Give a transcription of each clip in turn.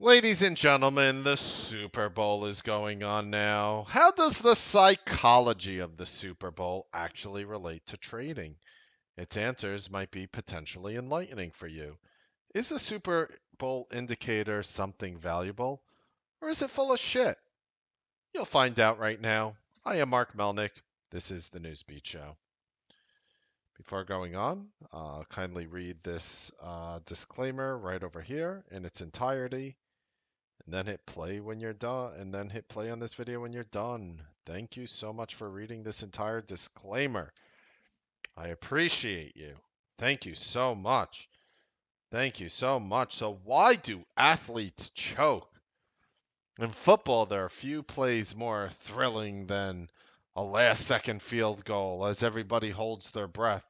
Ladies and gentlemen, the Super Bowl is going on now. How does the psychology of the Super Bowl actually relate to trading? Its answers might be potentially enlightening for you. Is the Super Bowl indicator something valuable, or is it full of shit? You'll find out right now. I am Mark Melnick. This is the Newsbeat Show. Before going on, kindly read this disclaimer right over here in its entirety. And then hit play when you're done, and then hit play on this video when you're done. Thank you so much for reading this entire disclaimer. I appreciate you. Thank you so much. Thank you so much. So, why do athletes choke? In football, there are few plays more thrilling than a last second field goal as everybody holds their breath.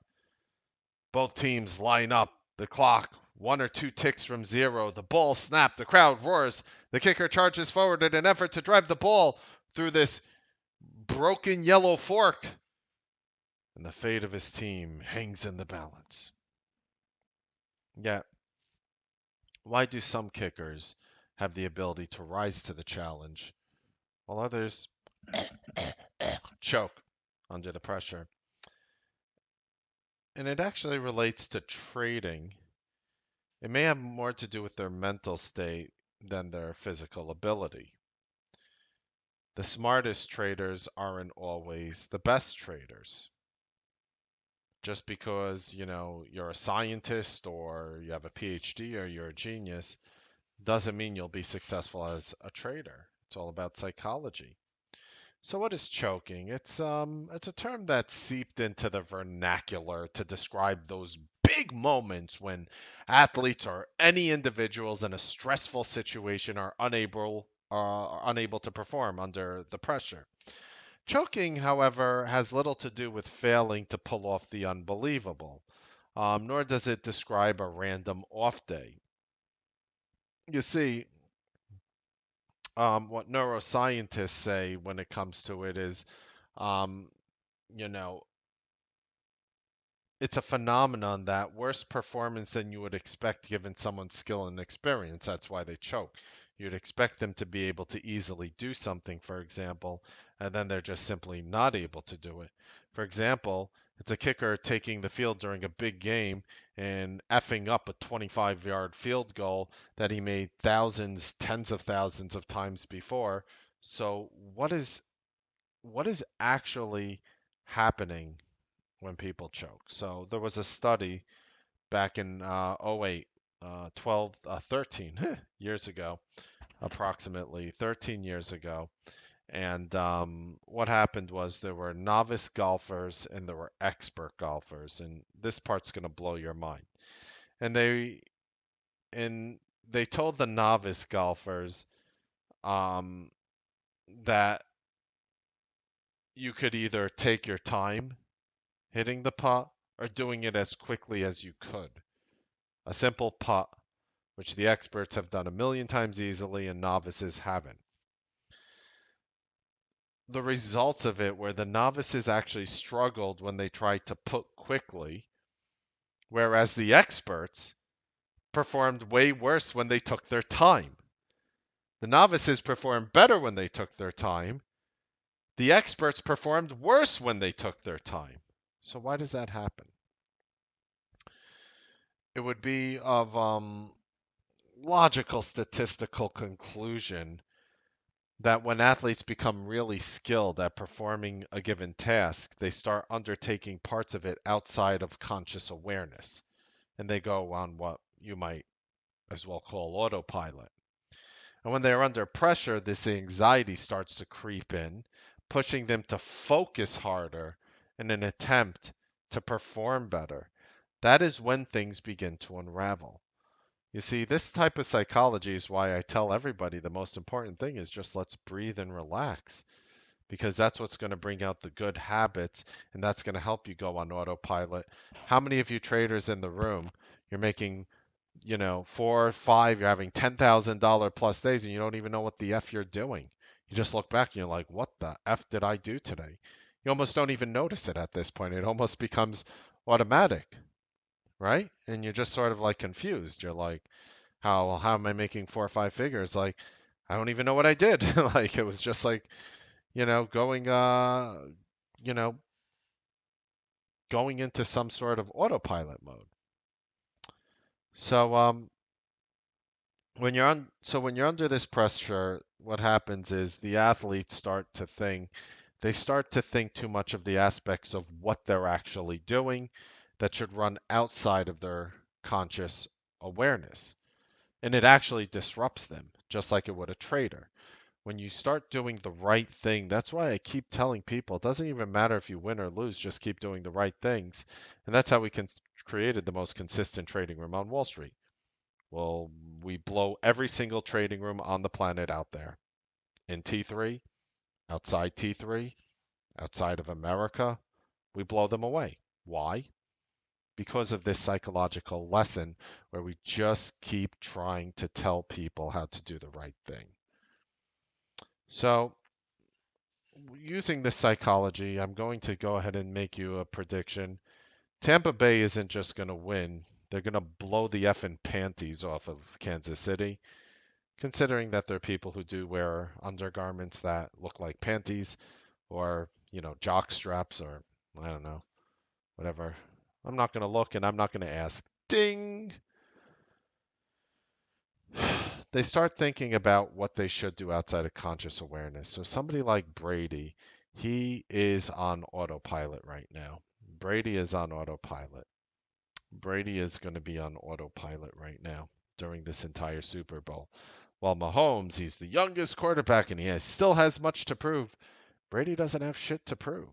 Both teams line up, the clock, one or two ticks from zero, the ball snapped, the crowd roars, the kicker charges forward in an effort to drive the ball through this broken yellow fork, and the fate of his team hangs in the balance. Yet, why do some kickers have the ability to rise to the challenge, while others choke under the pressure? And it actually relates to trading. It may have more to do with their mental state than their physical ability. The smartest traders aren't always the best traders. Just because, you're a scientist or you have a PhD or you're a genius doesn't mean you'll be successful as a trader. It's all about psychology. So what is choking? It's a term that's seeped into the vernacular to describe those big moments when athletes or any individuals in a stressful situation are unable to perform under the pressure. Choking, however, has little to do with failing to pull off the unbelievable, nor does it describe a random off day. You see, what neuroscientists say when it comes to it is, um, you know, it's a phenomenon that worse performance than you would expect given someone's skill and experience. That's why they choke. You'd expect them to be able to easily do something, for example, and then they're just simply not able to do it. For example, it's a kicker taking the field during a big game and effing up a 25-yard field goal that he made thousands, tens of thousands of times before. So what is actually happening when people choke? So there was a study back in '08, 12, 13 years ago, approximately 13 years ago. And what happened was there were novice golfers and there were expert golfers, and this part's going to blow your mind. And and they told the novice golfers um, that you could either take your time hitting the putt or doing it as quickly as you could. A simple putt, which the experts have done a million times easily and novices haven't. The results of it were the novices actually struggled when they tried to put quickly, whereas the experts performed way worse when they took their time. The novices performed better when they took their time. The experts performed worse when they took their time. So why does that happen? It would be of logical statistical conclusion that when athletes become really skilled at performing a given task, they start undertaking parts of it outside of conscious awareness. And they go on what you might as well call autopilot. And when they're under pressure, this anxiety starts to creep in, pushing them to focus harder in an attempt to perform better. That is when things begin to unravel. You see, this type of psychology is why I tell everybody the most important thing is just let's breathe and relax, because that's what's going to bring out the good habits and that's going to help you go on autopilot. How many of you traders in the room, you're making, 4 or 5, you're having $10,000 plus days and you don't even know what the F you're doing. You just look back and you're like, what the F did I do today? You almost don't even notice it at this point. It almost becomes automatic, right? And you're just sort of like confused. You're like, How am I making 4 or 5 figures? Like, I don't even know what I did. Like, it was just like, going you know, going into some sort of autopilot mode. So when you're under this pressure, what happens is the athletes start to think too much of the aspects of what they're actually doing that should run outside of their conscious awareness. And it actually disrupts them, just like it would a trader. When you start doing the right thing, that's why I keep telling people it doesn't even matter if you win or lose, just keep doing the right things. And that's how we created the most consistent trading room on Wall Street. Well, we blow every single trading room on the planet out there. In T3, outside T3, outside of America, we blow them away. Why? Because of this psychological lesson where we just keep trying to tell people how to do the right thing. So, using this psychology, I'm going to go ahead and make you a prediction. Tampa Bay isn't just going to win, they're going to blow the effing panties off of Kansas City, considering that there are people who do wear undergarments that look like panties or, jock straps or, I don't know, whatever. I'm not going to look and I'm not going to ask. Ding! They start thinking about what they should do outside of conscious awareness. So somebody like Brady, he is on autopilot right now. Brady is on autopilot. Brady is going to be on autopilot right now during this entire Super Bowl. While Mahomes, he's the youngest quarterback and still has much to prove. Brady doesn't have shit to prove.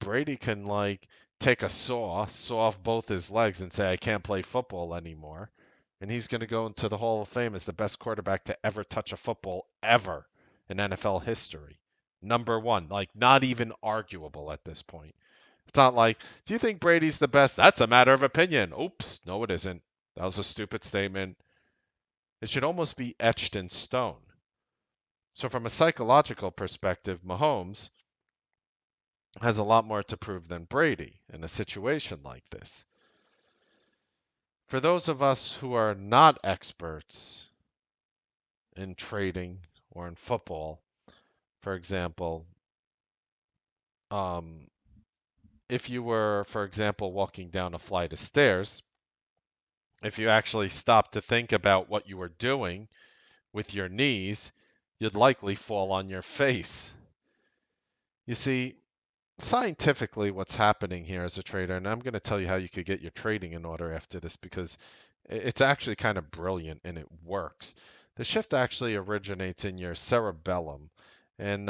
Brady can like take a saw off both his legs and say, I can't play football anymore. And he's going to go into the Hall of Fame as the best quarterback to ever touch a football ever in NFL history. Number one, like not even arguable at this point. It's not like, do you think Brady's the best? That's a matter of opinion. Oops, no, it isn't. That was a stupid statement. It should almost be etched in stone. So, from a psychological perspective, Mahomes has a lot more to prove than Brady in a situation like this. For those of us who are not experts in trading or in football, for example, um, if you were, for example, walking down a flight of stairs, if you actually stopped to think about what you were doing with your knees, you'd likely fall on your face. You see, scientifically, what's happening here as a trader, and I'm going to tell you how you could get your trading in order after this because it's actually kind of brilliant and it works. The shift actually originates in your cerebellum, and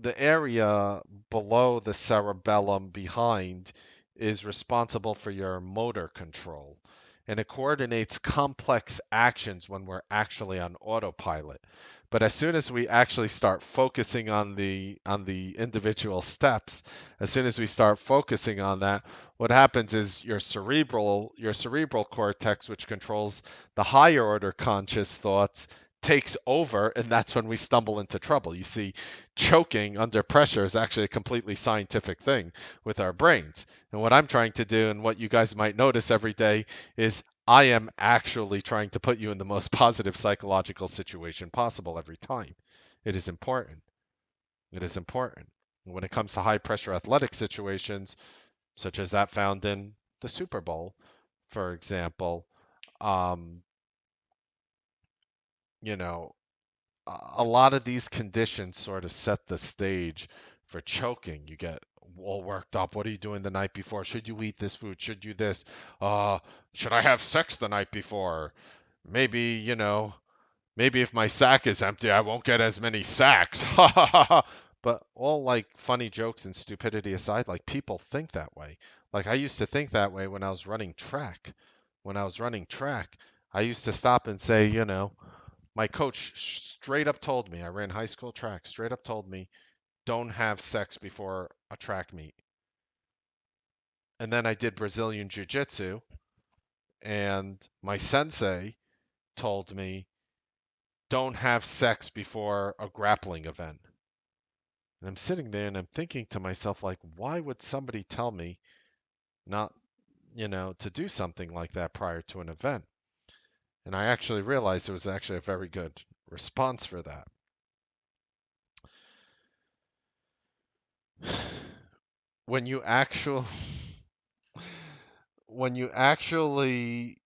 the area below the cerebellum behind is responsible for your motor control. And it coordinates complex actions when we're actually on autopilot. But as soon as we actually start focusing on the individual steps, as soon as we start focusing on that, what happens is your cerebral cortex, which controls the higher order conscious thoughts, takes over, and that's when we stumble into trouble. You see, choking under pressure is actually a completely scientific thing with our brains. And what I'm trying to do, and what you guys might notice every day, is I am actually trying to put you in the most positive psychological situation possible every time. It is important. It is important. When it comes to high pressure athletic situations, such as that found in the Super Bowl, for example, um, you know, a lot of these conditions sort of set the stage for choking. You get all worked up. What are you doing the night before? Should you eat this food? Should you this? Should I have sex the night before? Maybe, maybe if my sack is empty, I won't get as many sacks. Ha ha ha ha. But all like funny jokes and stupidity aside, like people think that way. Like I used to think that way when I was running track. When I was running track, I used to stop and say, my coach straight up told me, I ran high school track, straight up told me, don't have sex before a track meet. And then I did Brazilian Jiu Jitsu, and my sensei told me, don't have sex before a grappling event. And I'm sitting there and I'm thinking to myself, like, why would somebody tell me not to do something like that prior to an event. And I actually realized it was actually a very good response for that. When you actually, when you actually,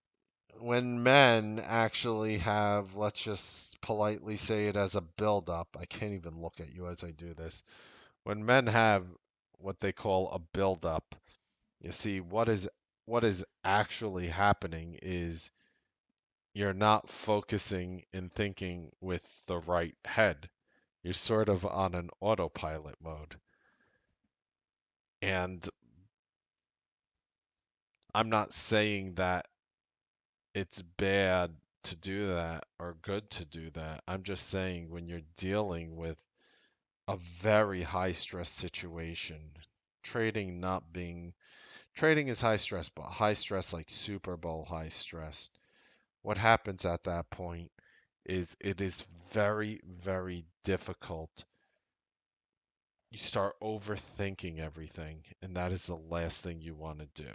when men actually have, let's just politely say it as a buildup. I can't even look at you as I do this. When men have what they call a buildup, you see what is actually happening is you're not focusing and thinking with the right head. You're sort of on an autopilot mode. And I'm not saying that it's bad to do that or good to do that. I'm just saying when you're dealing with a very high stress situation, trading not being trading is high stress, but high stress like Super Bowl high stress. What happens at that point is it is very, very difficult. You start overthinking everything, and that is the last thing you want to do.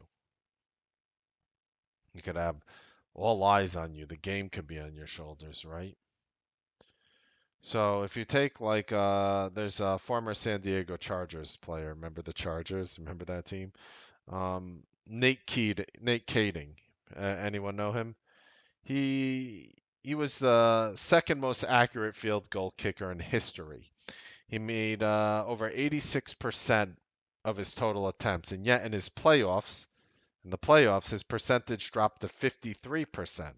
You could have all eyes on you. The game could be on your shoulders, right? So if you take like there's a former San Diego Chargers player. Remember the Chargers? Remember that team? Nate Kading. Anyone know him? He he was the second most accurate field goal kicker in history. He made over 86% of his total attempts, and yet in the playoffs, his percentage dropped to 53%.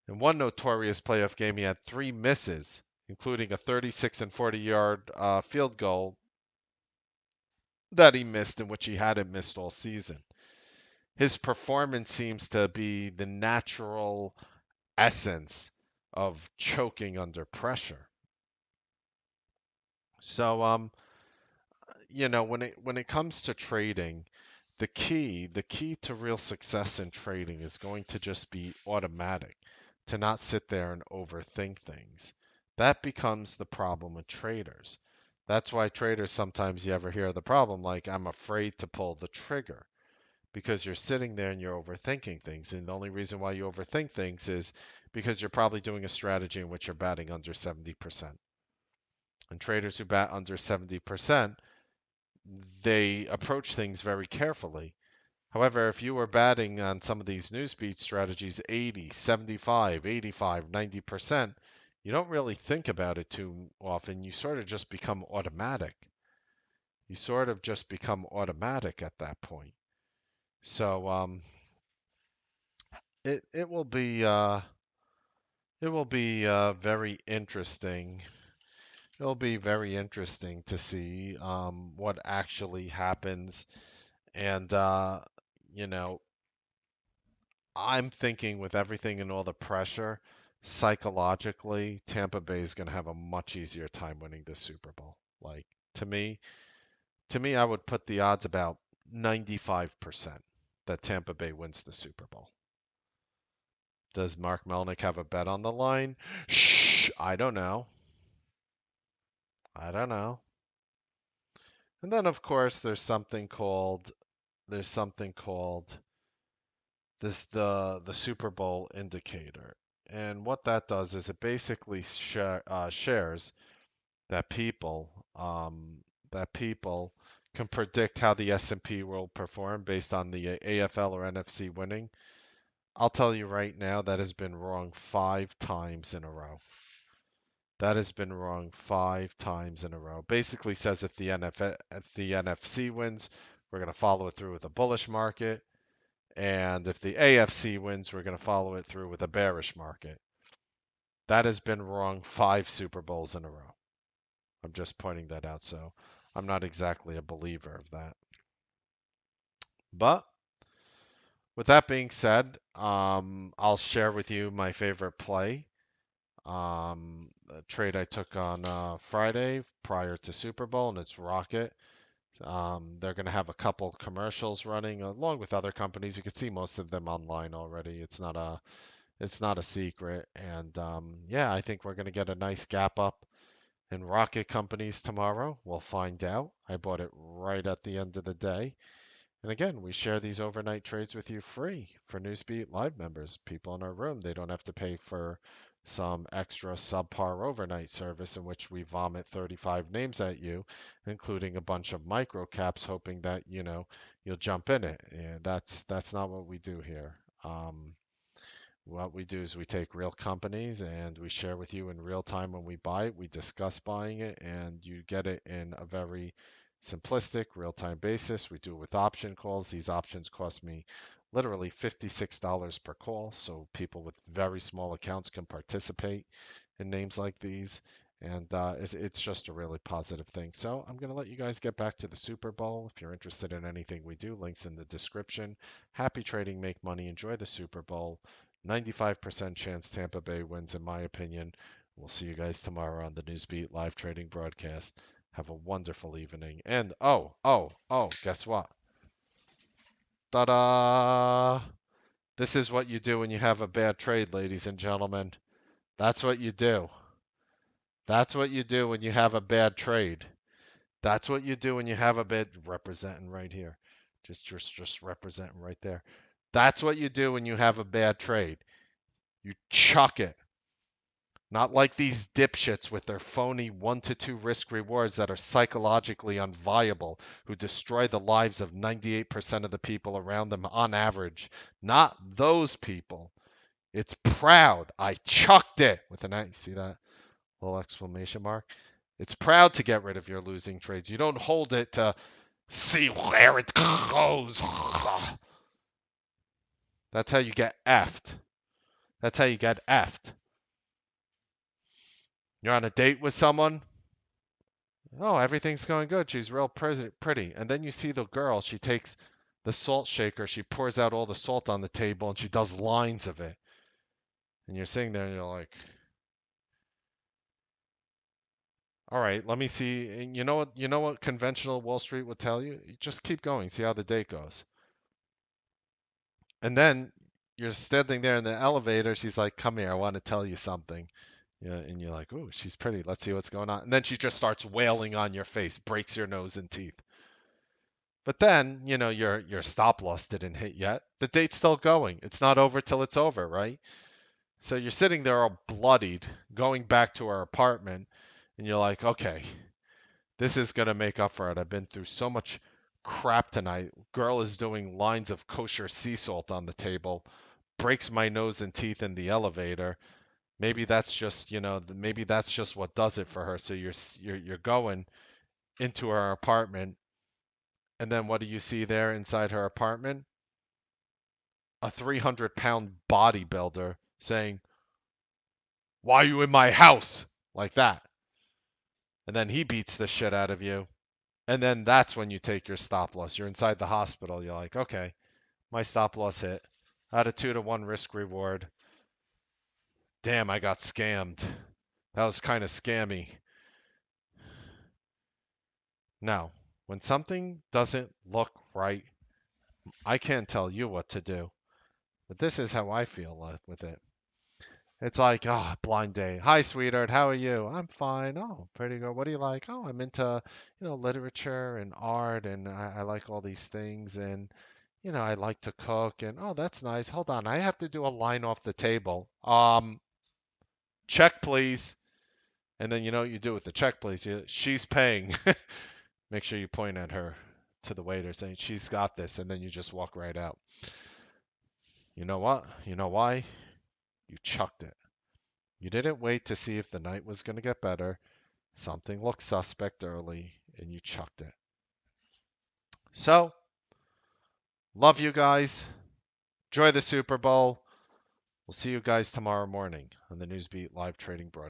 In one notorious playoff game, he had three misses, including a 36 and 40-yard field goal that he missed, in which he hadn't missed all season. His performance seems to be the natural essence of choking under pressure. So, when it comes to trading, the key to real success in trading is going to just be automatic, to not sit there and overthink things. That becomes the problem with traders. That's why traders sometimes you ever hear the problem like I'm afraid to pull the trigger because you're sitting there and you're overthinking things. And the only reason why you overthink things is because you're probably doing a strategy in which you're batting under 70%. And traders who bat under 70%, they approach things very carefully. However, if you were batting on some of these Newsbeat strategies 80, 75, 85, 90%, you don't really think about it too often. You sort of just become automatic. You sort of just become automatic at that point. So it will be very interesting. It'll be very interesting to see what actually happens. And you know, I'm thinking with everything and all the pressure, psychologically, Tampa Bay is going to have a much easier time winning this Super Bowl. Like to me, I would put the odds about 95% that Tampa Bay wins the Super Bowl. Does Mark Melnick have a bet on the line? Shh, I don't know. I don't know. And then of course there's something called the Super Bowl indicator. And what that does is it basically shares that people can predict how the S&P will perform based on the AFL or NFC winning. I'll tell you right now that has been wrong 5 times in a row. That has been wrong 5 times in a row. Basically says if the NFC wins, we're going to follow it through with a bullish market. And if the AFC wins, we're going to follow it through with a bearish market. That has been wrong 5 Super Bowls in a row. I'm just pointing that out. So I'm not exactly a believer of that. But with that being said, I'll share with you my favorite play. A trade I took on Friday prior to Super Bowl, and it's Rocket. They're going to have a couple commercials running along with other companies. You can see most of them online already. It's not a secret. And yeah, I think we're going to get a nice gap up in Rocket companies tomorrow. We'll find out. I bought it right at the end of the day. And again, we share these overnight trades with you free for Newsbeat Live members. People in our room, they don't have to pay for some extra subpar overnight service in which we vomit 35 names at you, including a bunch of micro caps, hoping that, you'll jump in it. And that's not what we do here. What we do is we take real companies and we share with you in real time when we buy it. We discuss buying it, and you get it in a very simplistic, real time basis. We do it with option calls. These options cost me literally $56 per call, so people with very small accounts can participate in names like these. And it's just a really positive thing. So I'm going to let you guys get back to the Super Bowl. If you're interested in anything we do, links in the description. Happy trading, make money, enjoy the Super Bowl. 95% chance Tampa Bay wins, in my opinion. We'll see you guys tomorrow on the Newsbeat live trading broadcast. Have a wonderful evening. And guess what? Ta-da! This is what you do when you have a bad trade, ladies and gentlemen. That's what you do. That's what you do when you have a bad trade. That's what you do when you have a bad representing right here. Just representing right there. That's what you do when you have a bad trade. You chuck it. Not like these dipshits with their phony 1 to 2 risk rewards that are psychologically unviable, who destroy the lives of 98% of the people around them on average. Not those people. It's proud. I chucked it with an I. See that little exclamation mark? It's proud to get rid of your losing trades. You don't hold it to see where it goes. That's how you get effed. That's how you get effed. You're on a date with someone. Oh, everything's going good. She's real pretty. And then you see the girl, she takes the salt shaker, she pours out all the salt on the table, and she does lines of it. And you're sitting there and you're like, all right, let me see. And you know what conventional Wall Street would tell you? Just keep going, see how the date goes. And then you're standing there in the elevator, she's like, come here, I want to tell you something. Yeah, and you're like, ooh, she's pretty. Let's see what's going on. And then she just starts wailing on your face, breaks your nose and teeth. But then, your stop loss didn't hit yet. The date's still going. It's not over till it's over, right? So you're sitting there all bloodied, going back to our apartment, and you're like, okay, this is gonna make up for it. I've been through so much crap tonight. Girl is doing lines of kosher sea salt on the table, breaks my nose and teeth in the elevator. Maybe that's just, maybe that's just what does it for her. So you're going into her apartment, and then what do you see there inside her apartment? A 300-pound bodybuilder saying, why are you in my house? Like that. And then he beats the shit out of you. And then that's when you take your stop loss. You're inside the hospital. You're like, okay, my stop loss hit. I had a 2-to-1 risk reward. Damn, I got scammed. That was kind of scammy. Now, when something doesn't look right, I can't tell you what to do. But this is how I feel with it. It's like, oh, blind date. Hi, sweetheart. How are you? I'm fine. Oh, pretty good. What do you like? Oh, I'm into, literature and art, and I like all these things, and I like to cook, and oh, that's nice. Hold on, I have to do a line off the table. Check, please. And then you know what you do with the check, please. She's paying. Make sure you point at her to the waiter, saying she's got this, and then you just walk right out. You know what? You know why? You chucked it. You didn't wait to see if the night was going to get better. Something looked suspect early, and you chucked it. So, love you guys. Enjoy the Super Bowl. We'll see you guys tomorrow morning on the Newsbeat live trading broadcast.